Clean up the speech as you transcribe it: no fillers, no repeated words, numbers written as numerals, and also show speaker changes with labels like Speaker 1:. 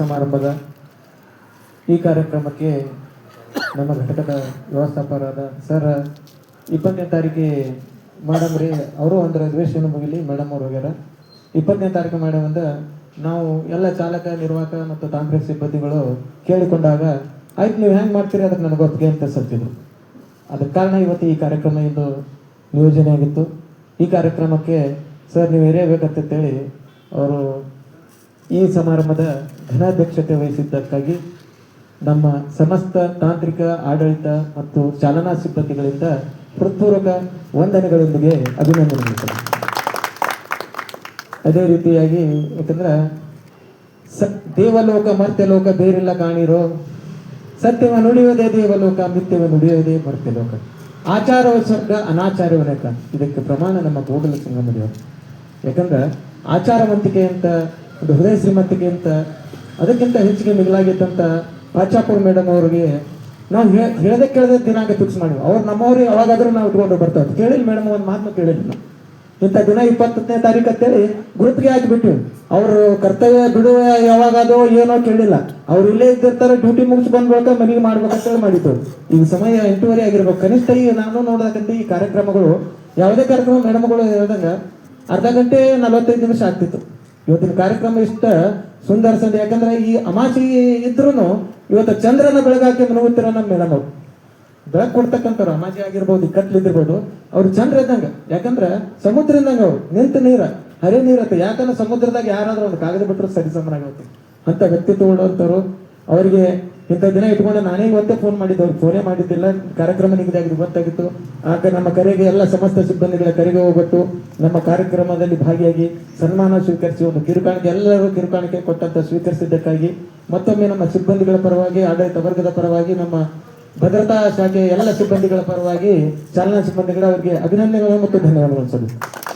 Speaker 1: ಸಮಾರಂಭದ ಈ ಕಾರ್ಯಕ್ರಮಕ್ಕೆ ನಮ್ಮ ಘಟಕದ ವ್ಯವಸ್ಥಾಪಕರಾದ ಸರ್ 20ನೇ ತಾರೀಕಿಗೆ ಮೇಡಮ್ ರೀ ಅವರು ಒಂದು ಅಧಿವೇಶನ ಮುಗಿಲಿ ಮೇಡಮ್ ಅವ್ರು ಹೋಗ್ಯಾರ. 20ನೇ ತಾರೀಕು ಮೇಡಮಿಂದ ನಾವು ಎಲ್ಲ ಚಾಲಕ ನಿರ್ವಾಹಕ ಮತ್ತು ತಾಂತ್ರಿಕ ಸಿಬ್ಬಂದಿಗಳು ಕೇಳಿಕೊಂಡಾಗ ಆಯ್ತು ನೀವು ಹೆಂಗೆ ಮಾಡ್ತೀರಿ ಅದಕ್ಕೆ ನನಗೆ ಗೊತ್ತಿಗೆ ಅಂತ ಸತ್ತಿದ್ರು. ಅದಕ್ಕೆ ಕಾರಣ ಇವತ್ತು ಈ ಕಾರ್ಯಕ್ರಮ ಇದು ನಿಯೋಜನೆ ಆಗಿತ್ತು. ಈ ಕಾರ್ಯಕ್ರಮಕ್ಕೆ ಸರ್ ನೀವು ಇರಬೇಕಂತೇಳಿ ಅವರು ಈ ಸಮಾರಂಭದ ಘನಾಧ್ಯಕ್ಷತೆ ವಹಿಸಿದ್ದಕ್ಕಾಗಿ ನಮ್ಮ ಸಮಸ್ತ ತಾಂತ್ರಿಕ ಆಡಳಿತ ಮತ್ತು ಚಾಲನಾ ಸಿಬ್ಬಂದಿಗಳಿಂದ ಹೃತ್ಪೂರ್ವಕ ವಂದನೆಗಳೊಂದಿಗೆ ಅಭಿನಂದನೆಗಳು. ಅದೇ ರೀತಿಯಾಗಿ ಯಾಕಂದ್ರೆ ದೇವಲೋಕ ಮರ್ತ್ಯಲೋಕ ಬೇರೆಲ್ಲ ಕಾಣಿರೋ, ಸತ್ಯವ ನುಡಿಯೋದೇ ದೇವಲೋಕ ಮಿಥ್ಯವ ನುಡಿಯೋದೇ ಮರ್ತ್ಯಲೋಕ, ಆಚಾರವ ಸ್ವರ್ಗ ಅನಾಚಾರವ ನರಕ. ಇದಕ್ಕೆ ಪ್ರಮಾಣ ನಮ್ಮ ಗೋಗಲ ಸಂಗಮದೇವರು. ಯಾಕಂದ್ರೆ ಆಚಾರವಂತಿಕೆ ಅಂತ ಒಂದು ಹೃದಯ ಶ್ರೀಮಂತಿಕೆ ಅಂತ ಅದಕ್ಕಿಂತ ಹೆಚ್ಚಿಗೆ ಮಿಗಿಲಾಗಿತ್ತಂತ ಪಾಚಾಪುರ ಮೇಡಮ್ ಅವ್ರಿಗೆ ನಾವು ಹೇಳದೆ ಕೇಳದೆ ದಿನಾಂಕ ಫಿಕ್ಸ್ ಮಾಡಿವಿ. ಅವ್ರು ನಮ್ಮವ್ರಿಗೆ ಯಾವಾಗಾದ್ರೂ ನಾವು ಇಟ್ಕೊಂಡು ಬರ್ತಾವೆ. ಕೇಳಿಲ್ಲ ಮೇಡಮ್, ಒಂದು ಮಾತನ್ನು ಕೇಳಿಲ್ಲ ನಾವು. ಇಂಥ ದಿನ 20ನೇ ತಾರೀಕು ಅಂತೇಳಿ ಗ್ರೂಪ್ಗೆ ಹಾಕಿಬಿಟ್ವಿ. ಅವರು ಕರ್ತವ್ಯ ಬಿಡುವ ಯಾವಾಗದೋ ಏನೋ ಕೇಳಿಲ್ಲ. ಅವ್ರು ಇಲ್ಲೇ ಇದ್ದಿರ್ತಾರೆ, ಡ್ಯೂಟಿ ಮುಗಿಸಿ ಬಂದ್ಬೇಕಾ ಮನೆಗೆ ಮಾಡ್ಬೇಕಂತೇಳಿ ಮಾಡಿತ್ತು. ಈಗ ಸಮಯ 8:30 ಆಗಿರ್ಬೇಕು. ಕನಿಷ್ಠ ಈಗ ನಾನು ನೋಡೋದಕ್ಕಂತ ಈ ಕಾರ್ಯಕ್ರಮಗಳು ಯಾವುದೇ ಕಾರ್ಯಕ್ರಮ ಮೇಡಮ್ಗಳು ಹೇಳಿದಾಗ ಅರ್ಧ ಗಂಟೆ 45 ನಿಮಿಷ ಆಗ್ತಿತ್ತು. ಇವತ್ತಿನ ಕಾರ್ಯಕ್ರಮ ಇಷ್ಟ ಸುಂದರ ಸಂದೆ. ಯಾಕಂದ್ರೆ ಈ ಅಮಾಸಿ ಇದ್ರು ಇವತ್ತು ಚಂದ್ರನ ಬೆಳಗಾಕಿ ಮನಗುತ್ತಿರೋ ನಮ್ಮ ಮೇಡಮ್ ಅವ್ರು ಬೆಳಕು ಕೊಡ್ತಕ್ಕಂಥವ್ರು. ಅಮಾಸಿ ಆಗಿರ್ಬೋದು, ಕತ್ಲಿದ್ದಿರ್ಬೋದು, ಅವ್ರು ಚಂದ್ರ ಇದ್ದಂಗ. ಯಾಕಂದ್ರೆ ಸಮುದ್ರ ಇದ್ದಂಗ ಅವ್ರು ನಿಂತ ನೀರ ಹರಿ ನೀರತ್ತೆ. ಯಾಕಂದ್ರೆ ಸಮುದ್ರದಾಗ ಯಾರಾದ್ರೂ ಒಂದು ಕಾಗದ ಬಿಟ್ಟರು ಸರಿ ಸಮನಾಗುತ್ತೆ ಅಂತ ವ್ಯಕ್ತಿತ್ವ ಉಳ್ಳಂಥವ್ರು. ಅವರಿಗೆ ಇಂಥ ದಿನ ಇಟ್ಕೊಂಡು ನಾನೇ ಇವತ್ತೇ ಫೋನ್ ಮಾಡಿದ್ದೆ, ಅವ್ರಿಗೆ ಫೋನೇ ಮಾಡಿದ್ದಿಲ್ಲ. ಕಾರ್ಯಕ್ರಮ ನಿಗದಿಯಾಗಿದ್ದು ಗೊತ್ತಾಗಿತ್ತು. ಆಗ ನಮ್ಮ ಕರೆಗೆ ಎಲ್ಲ ಸಮಸ್ತ ಸಿಬ್ಬಂದಿಗಳ ಕರೆಗೆ ಹೋಗ್ಬಿಟ್ಟು ನಮ್ಮ ಕಾರ್ಯಕ್ರಮದಲ್ಲಿ ಭಾಗಿಯಾಗಿ ಸನ್ಮಾನ ಸ್ವೀಕರಿಸಿ ಒಂದು ಕಿರುಕಾಣಿಕೆ ಎಲ್ಲರೂ ಕಿರುಕಾಣಿಕೆ ಕೊಟ್ಟಂತ ಸ್ವೀಕರಿಸಿದ್ದಕ್ಕಾಗಿ ಮತ್ತೊಮ್ಮೆ ನಮ್ಮ ಸಿಬ್ಬಂದಿಗಳ ಪರವಾಗಿ, ಆಡಳಿತ ವರ್ಗದ ಪರವಾಗಿ, ನಮ್ಮ ಭದ್ರತಾ ಶಾಖೆ ಎಲ್ಲ ಸಿಬ್ಬಂದಿಗಳ ಪರವಾಗಿ, ಚಾಲನಾ ಸಿಬ್ಬಂದಿಗಳ ಅವರಿಗೆ ಅಭಿನಂದನೆಗಳು ಮತ್ತು ಧನ್ಯವಾದಗಳು ಸಲ್ಲಿಸುತ್ತೇನೆ.